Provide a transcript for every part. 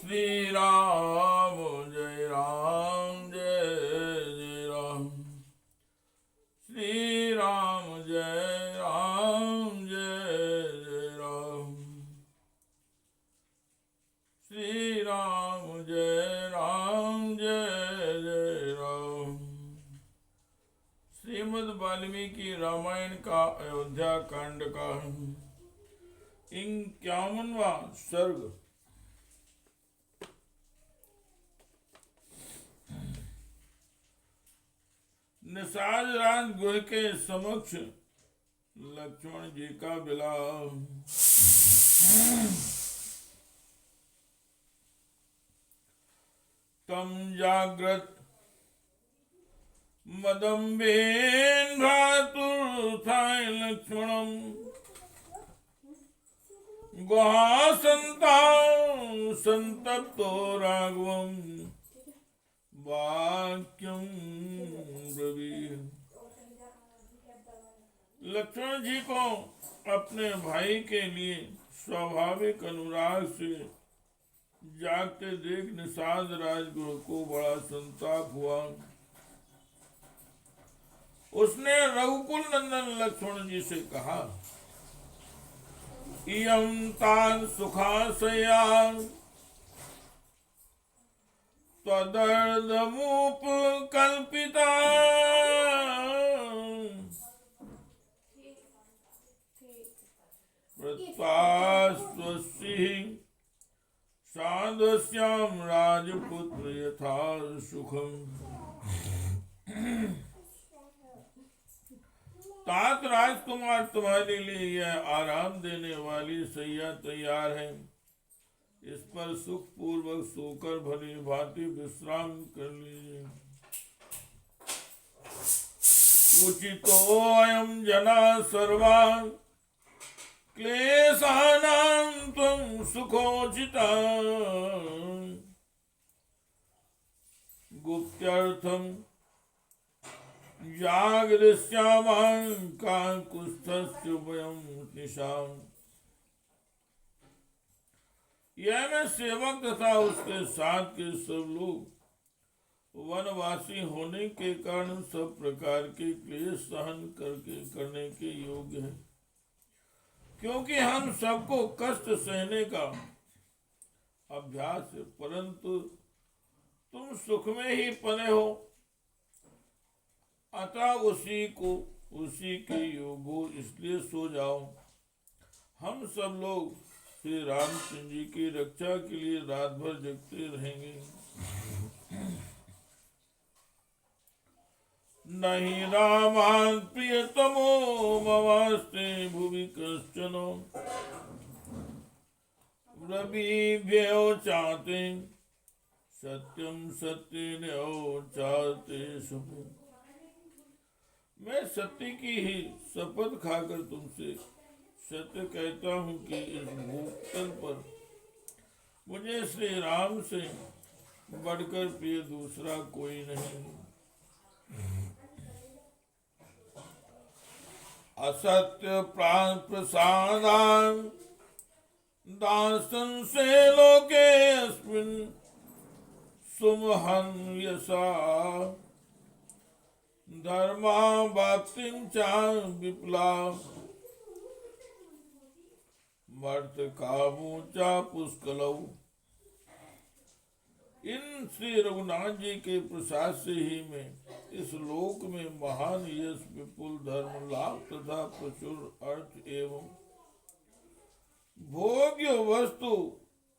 श्री राम जय राम जय जय राम। श्री राम जय राम जय जय राम। श्री राम जय राम जय जय राम। श्रीमद् वाल्मीकि रामायण का अयोध्या कांड का 51वां सर्ग। निषाद राज गुह के समक्ष लक्ष्मण जी का विलाप। तम जाग्रत मदम्बेन भ्रातुर्थाय लक्ष्मणम गुहासंता संतप्तो राघवम वाक्यम ब्रवीत। लक्ष्मण जी को अपने भाई के लिए स्वाभाविक अनुराग से जागते देख निषाद राजगुरु को बड़ा संताप हुआ। उसने रघुकुल नंदन लक्ष्मण जी से कहा, इयं तान् सुखाशया त्वदर्धमुपकल्पिता प्रत्यास्वस्ति साधस्यां राजपुत्र यथा सुखम। तात राजकुमार, तुम्हारे लिए यह आराम देने वाली सैया तैयार है। इस पर सुख पूर्वक सोकर भली भांति विश्राम कर लीजिए। उचितो अयं जना सर्वा क्लेशानां त्वं सुखोचिता गुप्त्यर्थं जागरिष्यामः काकुत्स्थस्य वयं निशाम्। यह मैं सेवक तथा उसके साथ के सब लोग वनवासी होने के कारण सब प्रकार के क्लेश सहन करने के योग्य है, क्योंकि हम सबको कष्ट सहने का अभ्यास है। परंतु तुम सुख में ही पले हो, अतः उसी के योग हो, इसलिए सो जाओ। हम सब लोग श्री रामचंद्र जी की रक्षा के लिए रात भर जगते रहेंगे। नहीं रामान् प्रियतमो मवास्ते भुवि कश्चन रविभ्यो चाते सत्यम सत्येन चाते शुभ। मैं सत्य की ही शपथ खाकर तुमसे सत्य कहता हूँ कि इस भूतल पर मुझे श्री राम से बढ़कर प्रिय दूसरा कोई नहीं। असत्य प्राण प्रसादान दासन से लोके अस्मिन् सुमहन यसा धर्मा भक्तिं च विप्ला मर्त कामूचा पुष्कलौ। इन श्री रघुनाथ जी के प्रसाद से ही मैं इस लोक में महान यश, विपुल धर्म लाभ तथा प्रचुर अर्थ एवं भोग्य वस्तु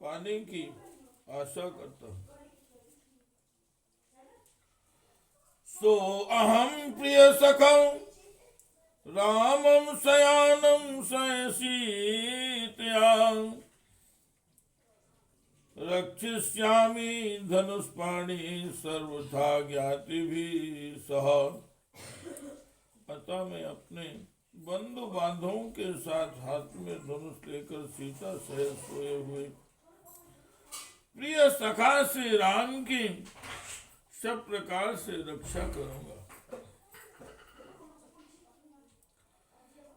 पाने की आशा करता हूँ। सो अहम प्रिय सखम रामं शयानं सयसीतया रक्षिष्यामि धनुष्पाणि सर्वथा ज्ञातिभिः सह। अतः मैं अपने बंधु बांधवों के साथ हाथ में धनुष लेकर सीता सहित सोए हुए प्रिय सखा श्री राम की सब प्रकार से रक्षा करूंगा।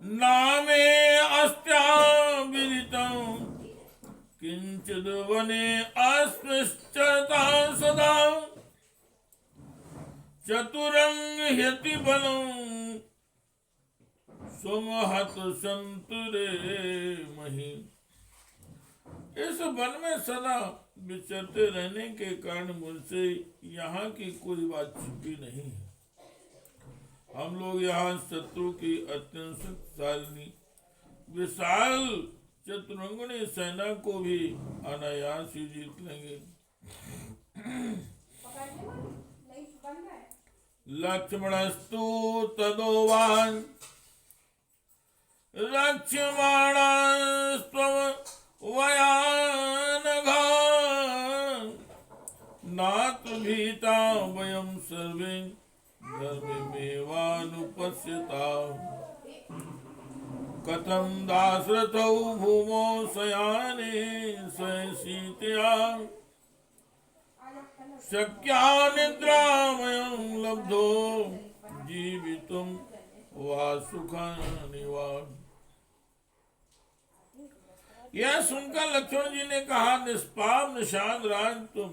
नामे अस्त्या विदितं किंचिद वने अस्पृश्चरता सदा चतुरंग ह्यति बलम सुमहत संतुरे मही। इस वन में सदा विचरते रहने के कारण मुझसे यहाँ की कोई बात छुपी नहीं है। हम लोग यहाँ शत्रु की अत्यंत शक्तिशाली विशाल चतुरंगनी सेना को भी अनायास ही जीत लेंगे। लक्ष्मणस्तु तदोवाच रक्ष्यमाणास्त्वं वयानघा नात्र भीता वयं सर्वे धर्ममेवानुपश्यता। कथं दाशरथौ भूमौ शयाने ससीतया शक्या निद्रामयं लब्धो जीवितुं वा सुखानि वा। यह सुनकर लक्ष्मण जी ने कहा, निष्पाप निषाद राज, तुम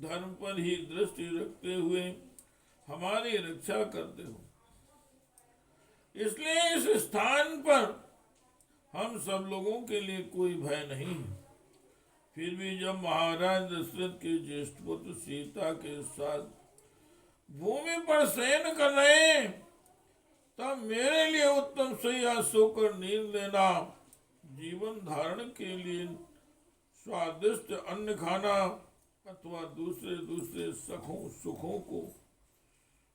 धर्म पर ही दृष्टि रखते हुए हमारी रक्षा करते हो, इसलिए इस स्थान पर हम सब लोगों के लिए कोई भय नहीं है। फिर भी जब महाराज दशरथ के ज्येष्ठ पुत्र सीता के साथ भूमि पर शयन कर रहे तब मेरे लिए उत्तम शैया सोकर नींद लेना, जीवन धारण के लिए स्वादिष्ट अन्न खाना अथवा दूसरे दूसरे सुखों को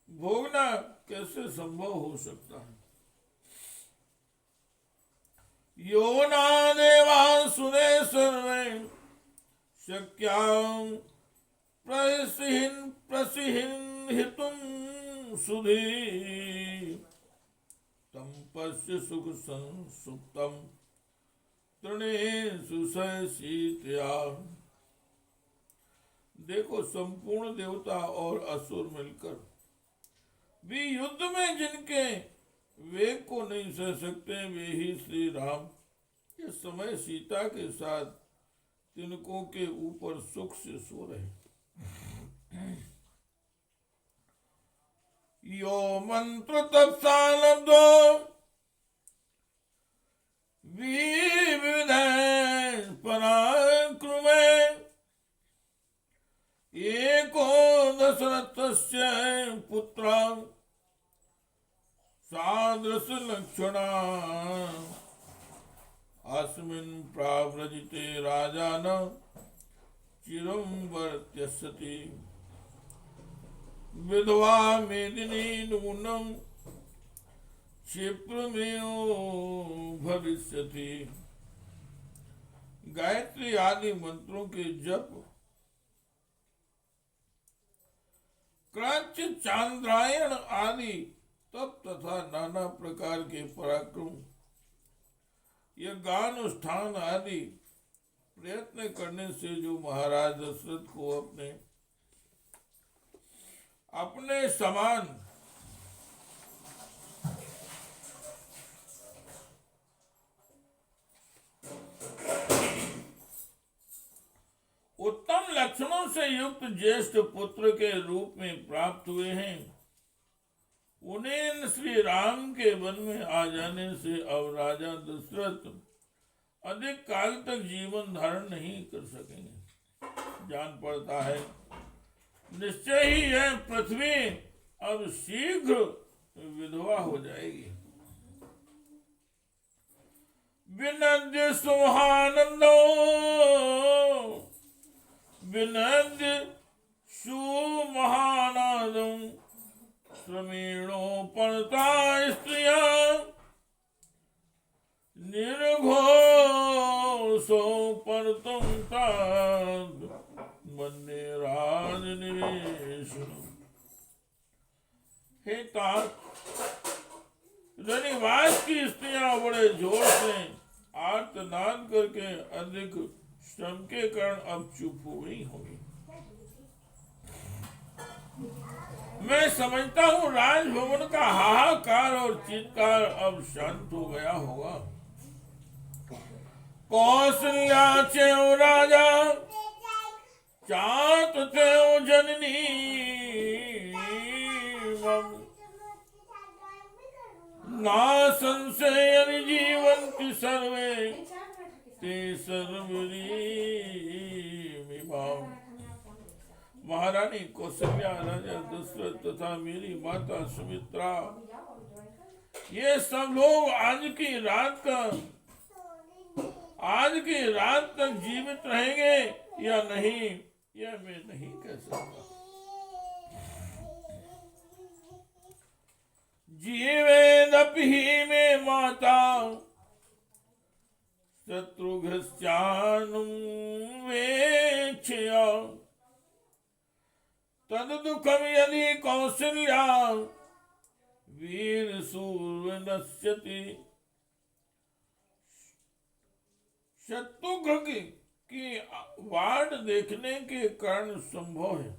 भोगना कैसे संभव हो सकता है। यो ना देवा सुने सर्वे शक्यां प्रसिहितुं सुधी तम पश्य सुख संसुप्तम तृणेषु ससीतया। देखो, संपूर्ण देवता और असुर मिलकर भी युद्ध में जिनके वेग को नहीं सह सकते, वे ही श्री राम इस समय सीता के साथ तिनकों के ऊपर सुख से सो रहे। यो मंत्र तत्सा लब्धो विविधैः पराक्रमे एको दशरथस्य पुत्रा सादृश लक्षणा अस्मिन् प्राव्रजिते राजान चिरं वर्त्यस्यति विधवा मेदिनी नूनं क्षिप्रमेव भविष्यति। गायत्री आदि मंत्रों के जप, कृच्छ चांद्रायण आदि तप तथा नाना प्रकार के पराक्रम, यज्ञानुष्ठान आदि प्रयत्न करने से जो महाराज दशरथ को अपने समान उत्तम लक्षणों से युक्त ज्येष्ठ पुत्र के रूप में प्राप्त हुए हैं, उन्हें श्री राम के वन में आ जाने से अब राजा दशरथ अधिक काल तक जीवन धारण नहीं कर सकेंगे। जान पड़ता है निश्चय ही यह पृथ्वी अब शीघ्र विधवा हो जाएगी। विनद्य सुहानंदो विनद्य सुमहानादम श्रमीणो पणता स्त्रिया निर्घोषो परतम ताद मन्ये राजनिवेशनम। हे तात, रनिवास की स्त्रियां बड़े जोर से आर्तनाद करके अधिक श्रम के कारण अब चुप हो गई होंगी। मैं समझता हूँ राजभवन का हाहाकार और चित्कार अब शांत हो गया होगा। कौशल्या च्यो राजा चात च्यो जननी मम ना संशय जीवन्ति सर्वे ते सर्वरीमिमाम। महारानी कौशल्या, राजा दशरथ तथा मेरी माता सुमित्रा, ये सब लोग आज की रात तक जीवित रहेंगे या नहीं, यह मैं नहीं कह सकता। जीवेदपि ही में माता शत्रुघ्नश्चानुवेक्ष्य तद दुखम यदि कौशल्या वीर सूर्यनश्यति। शत्रुघ्न की वाट देखने के कारण संभव है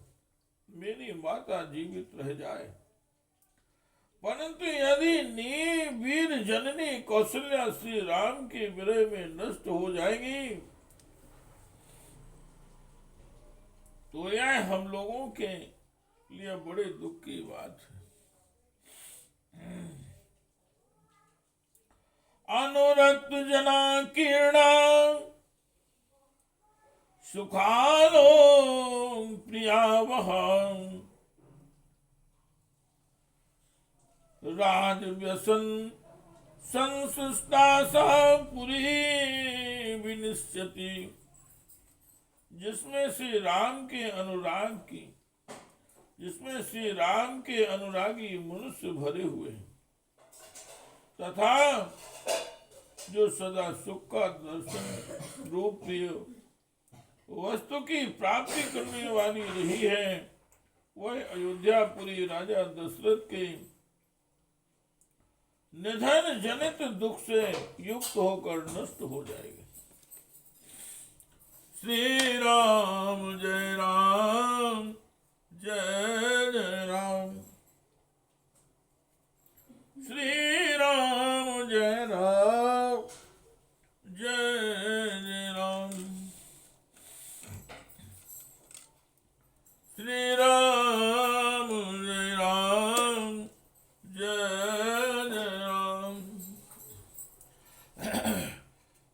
मेरी माता जीवित रह जाए, परंतु यदि वीर जननी कौशल्या श्री राम के विरह में नष्ट हो जाएगी तो यह हम लोगों के लिए बड़े दुख की बात है। अनुरक्त जना कीर्णा सुखालो प्रियावह राज व्यसन संसुष्टा सा पुरी विनिश्चति। जिसमें श्री राम के अनुरागी मनुष्य भरे हुए हैं तथा जो सदा सुख का दर्शन रूप प्रिय वस्तु की प्राप्ति करने वाली रही है, वह अयोध्यापुरी राजा दशरथ के निधन जनित दुख से युक्त होकर नष्ट हो जाएगी। श्री राम जय राम जय जय राम, श्री राम जय राम जय जय राम, श्री राम जय राम जय जय राम,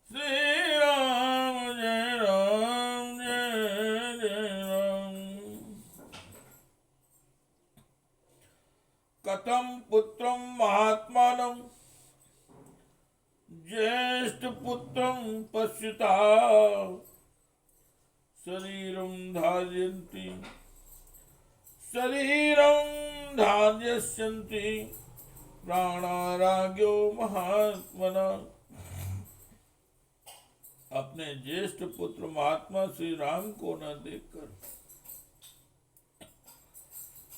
श्री राम जय राम जय जय राम। कथम पुत्रम महात्मानं ज्येष्ठ पुत्रम पश्यता शरीरं धार्यन्ति शरीरं धार्यस्यन्ति प्राणाराज्ञो महात्मना। अपने ज्येष्ठ पुत्र महात्मा श्री राम को न देखकर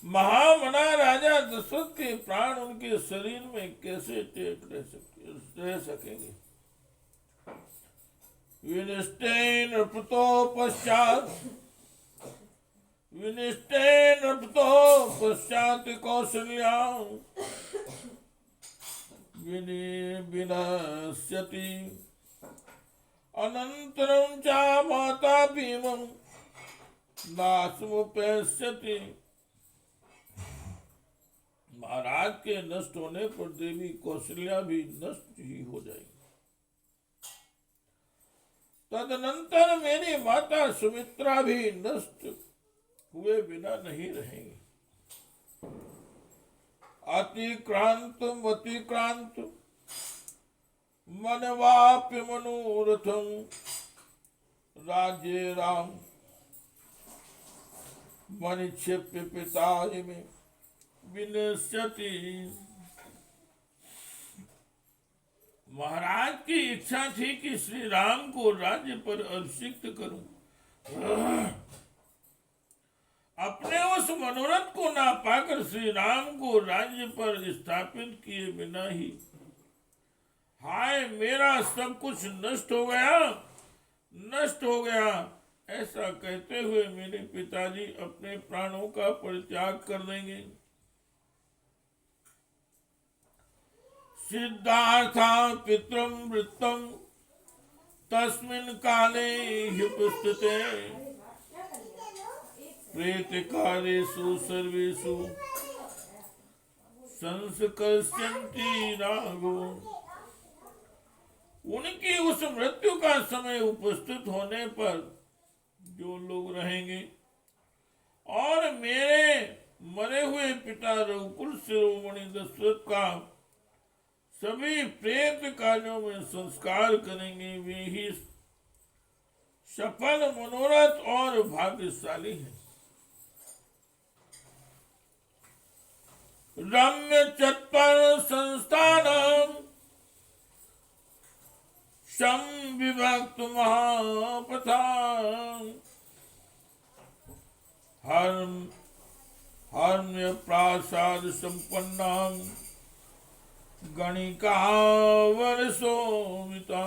महामना राजा दशरथ के प्राण उनके शरीर में कैसे टेक रह सकेंगे। विनिष्टेन नृपतो पश्चात कौशल्या विनश्यति अनंतरं च माता भीमं नाशमुपैष्यति। महाराज के नष्ट होने पर देवी कौशल्या भी नष्ट ही हो जाएगी। तदनंतर मेरी माता सुमित्रा भी नष्ट हुए बिना नहीं रहेंगी। अतिक्रांत मनवाप्य मनोरथम राज्य राम मनिक्षेप्य पिता में विनश्यति। महाराज की इच्छा थी कि श्री राम को राज्य पर अभिषिक्त करूं। अपने उस मनोरथ को ना पाकर श्री राम को राज्य पर स्थापित किए बिना ही हाय मेरा सब कुछ नष्ट हो गया ऐसा कहते हुए मेरे पिताजी अपने प्राणों का परित्याग कर देंगे। सिद्धार्था पितरम वृत्तम तस्मिन् काले ह्युपस्थिते प्रेतकालेषु सर्वेषु संस्कर्षन्ति नागो। उनकी उस मृत्यु का समय उपस्थित होने पर जो लोग रहेंगे और मेरे मरे हुए पिता रघुकुल शिरोमणि दशरथ का सभी प्रेत कार्यों में संस्कार करेंगे, वे ही सफल मनोरथ और भाग्यशाली हैं। रम्य चत्वर संस्थानम संविभक्त महापथा हर्म्य प्रासाद संपन्नां गणिका वर्षोमिता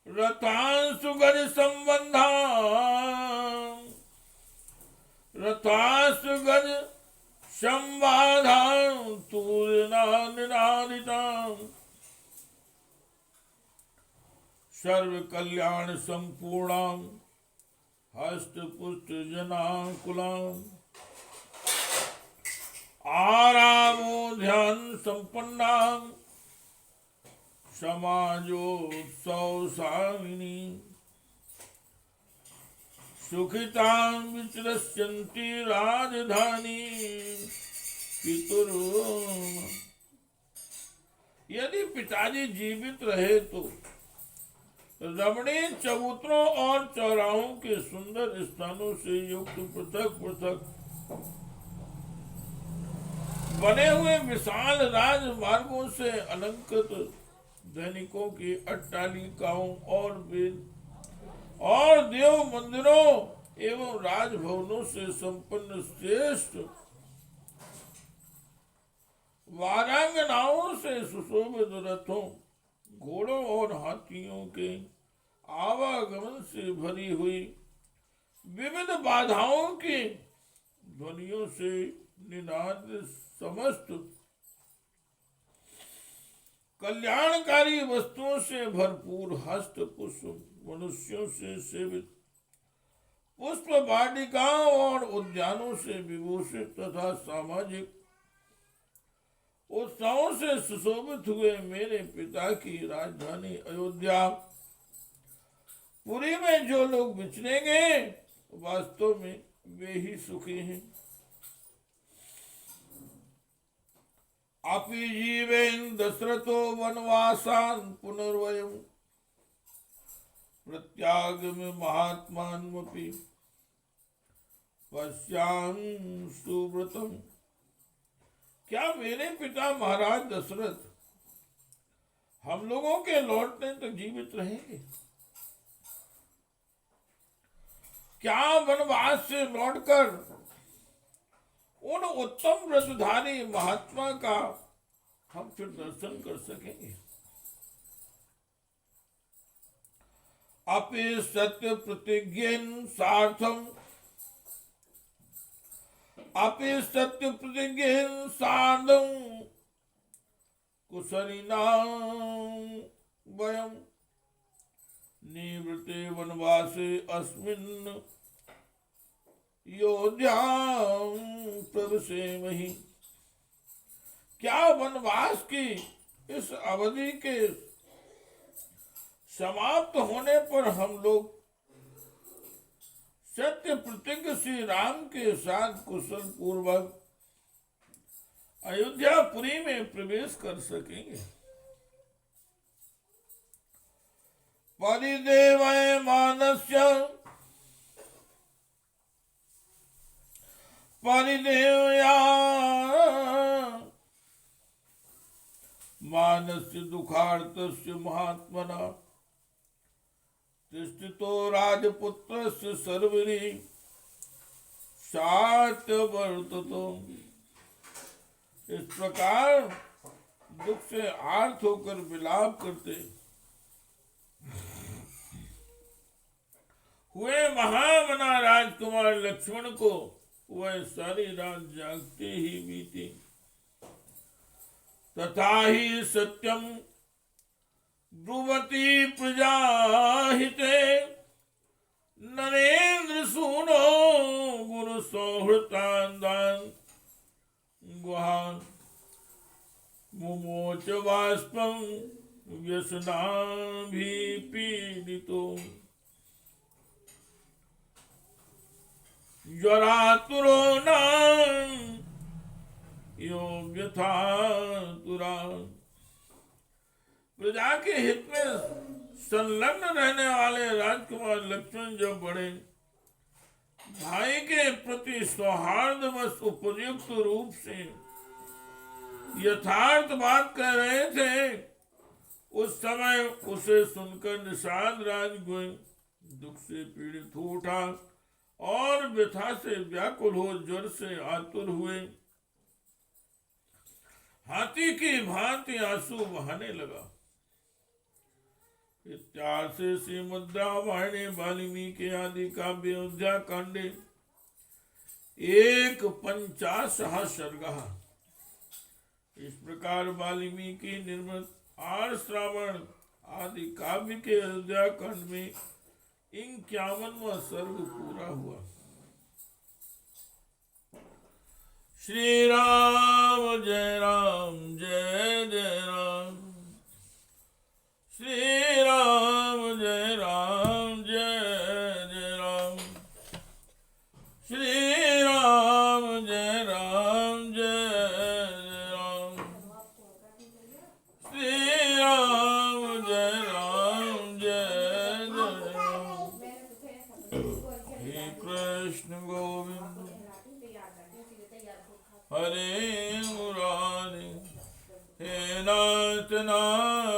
रथांसु गज संबंधा रथांसु गज संबाधा तूर्णा निनादिता सर्व कल्याण संपूर्णां हस्त पुष्ट जनाकुलां आरामो ध्यान संपन्नां समाजोत्सव सामिनी सुखितां विचरस्यन्ति राजधानी पितुरु। यदि पिताजी जीवित रहे तो रमणीय चबूतरों और चौराहों के सुंदर स्थानों से युक्त पृथक पृथक बने हुए विशाल राजमार्गों से अलंकृत धनिकों की अट्टालिकाओं और देव मंदिरों एवं राजभवनों से संपन्न श्रेष्ठ वारांगनाओं से सुशोभित रथों घोड़ों और हाथियों के आवागमन से भरी हुई विविध बाधाओं की ध्वनियों से निनाद समस्त कल्याणकारी वस्तुओं से भरपूर हस्त पुष्प मनुष्यों से सेवित पुष्प वाटिकाओं और उद्यानों से विभूषित तथा सामाजिक उत्सवों से सुशोभित हुए मेरे पिता की राजधानी अयोध्या पुरी में जो लोग विचरेंगे वास्तव में वे ही सुखी हैं। अपि जीवेन दशरथो वनवासान पुनर्वयम् प्रत्यागम्य महात्मानमपि पश्याम सुव्रतम्। क्या मेरे पिता महाराज दशरथ हम लोगों के लौटने तक जीवित रहेंगे? क्या वनवास से लौटकर उन उत्तम व्रतधारी महात्मा का हम फिर दर्शन कर सकेंगे? अपि सत्य प्रतिज्ञेन सार्थम अपि सत्य प्रतिज्ञेन सार्धम कुशलिनां वयम् निवृत्ते वनवासे अस्मिन् अयोध्यां प्रविशेमहि। क्या वनवास की इस अवधि के समाप्त होने पर हम लोग सत्य प्रतिज्ञ श्री राम के साथ कुशल पूर्वक अयोध्यापुरी में प्रवेश कर सकेंगे? परिदेवय मानस्य परिदेवया मानस्य दुखार्तस्य महात्मना तिष्ठितो राजपुत्रस्य सर्वरि सात्यवर्ततो। इस प्रकार दुख से आर्त होकर विलाप करते हुए महामना राजकुमार लक्ष्मण को वह सारी रात जागते ही बीती। तथा ही सत्यम ब्रुवती प्रजाहिते नरेंद्र सूनो गुरु सौहृतांदान गुहान मुमोच बाष्पं व्यसनाभिपीडितो ज्वरातुरो न योग्यथातुरा। प्रजा के हित में संलग्न रहने वाले राजकुमार लक्ष्मण जब बड़े भाई के प्रति सौहार्दवश उपयुक्त रूप से यथार्थ बात कह रहे थे, उस समय उसे सुनकर निषाद राजगुह दुख से पीड़ित हो उठा और व्यथा से व्याकुल हो ज्वर से आतुर हुए हाथी की भांति आंसू बहाने लगा। इत्यार से श्रीमद् रामायणे वाल्मीकि आदि काव्य अयोध्या कांडे 150 सर्गः। इस प्रकार वाल्मीकि निर्मित 8 श्रावण आदि काव्य के अयोध्या कांड में 51वां सर्ग पूरा हुआ। श्री राम जय जय राम, श्री राम जय जय राम, श्री राम जय जय राम, श्री राम जय जय राम। हे कृष्ण गोविंद हरे मुरारी, हे नाथ नारायण